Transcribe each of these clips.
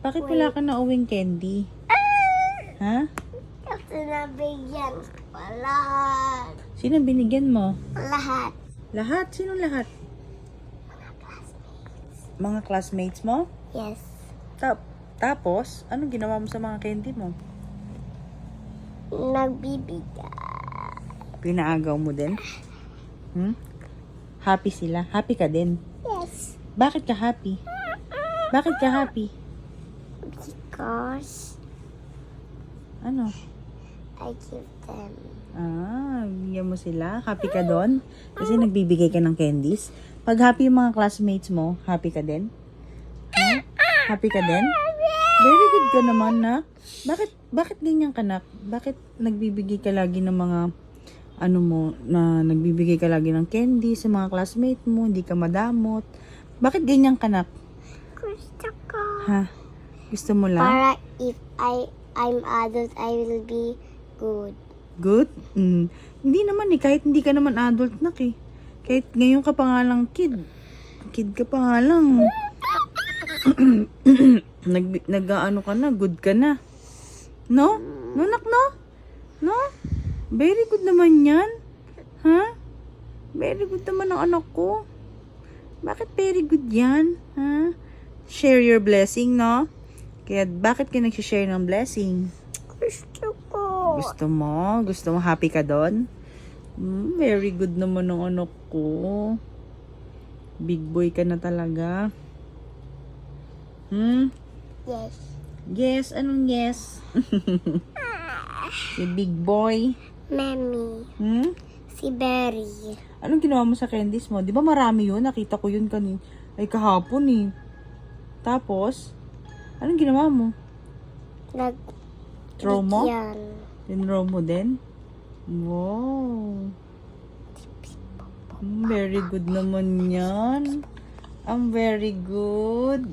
Bakit wala ka na uwing candy? Ha? Kasi nabigyan ko lahat. Sino binigyan mo? Lahat. Lahat? Sino lahat? Mga classmates mo? Yes. Tapos, anong ginawa mo sa mga candy mo? Nagbibigay. Pinaagaw mo din? Happy sila? Happy ka din? Yes. Bakit ka happy? Bakit ka happy? Because Ano? I give them. Bigyan mo sila. Happy ka doon? Kasi nagbibigay ka ng candies. Pag happy yung mga classmates mo, happy ka din? Ha? Happy ka din? Very good ka naman, na. Bakit ganyan ka, nak? Bakit nagbibigay ka lagi ng mga nagbibigay ka lagi ng candy sa mga classmate mo, hindi ka madamot? Bakit ganyan ka, nak? Gusto ko. Ha? Gusto mo lang? Para if I'm adult, I will be good. Good? Hindi naman kahit hindi ka naman adult, nak eh. Kahit ngayon ka pa nga lang kid. Kid ka pa nga lang. Nag-ano ka na, good ka na. No? No, nak, no? No? Very good naman yan. Ha? Very good naman ang anak ko. Bakit very good yan? Ha? Share your blessing, no? Kaya bakit ka nag-share ng blessing? Gusto ko. Gusto mo? Gusto mo happy ka doon? Very good naman ang anak ko. Big boy ka na talaga. Yes. Yes, anong yes? Si big boy. Mami. Si Berry. Anong ginawa mo sa candies mo? Di ba marami yun? Nakita ko yun kahapon eh. Tapos, anong ginawa mo? Throw mo? Bigyan. Tinrow mo din? Wow. Very good naman yan. I'm very good.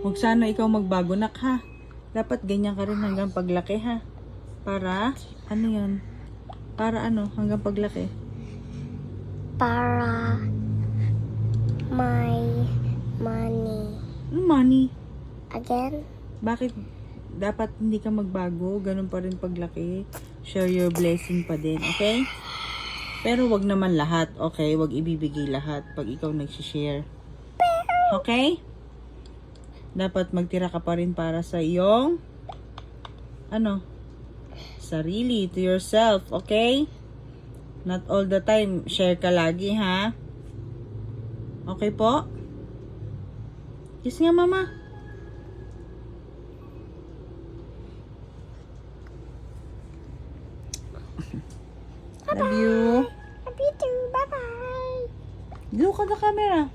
Huwag sana ikaw magbago, nak, ha? Dapat ganyan ka rin hanggang paglaki, ha? Para, ano yun? Para ano, hanggang paglaki? Para my money. Money. Again? Bakit dapat hindi ka magbago? Ganun pa rin paglaki. Share your blessing pa din, okay? Pero wag naman lahat, okay? Wag ibibigay lahat pag ikaw nagsishare. Okay? Dapat magtira ka pa rin para sa iyong sarili, to yourself, okay? Not all the time, share ka lagi, ha? Okay po? Kiss nga, mama. Love you. Love you too. Bye-bye. Look at the camera.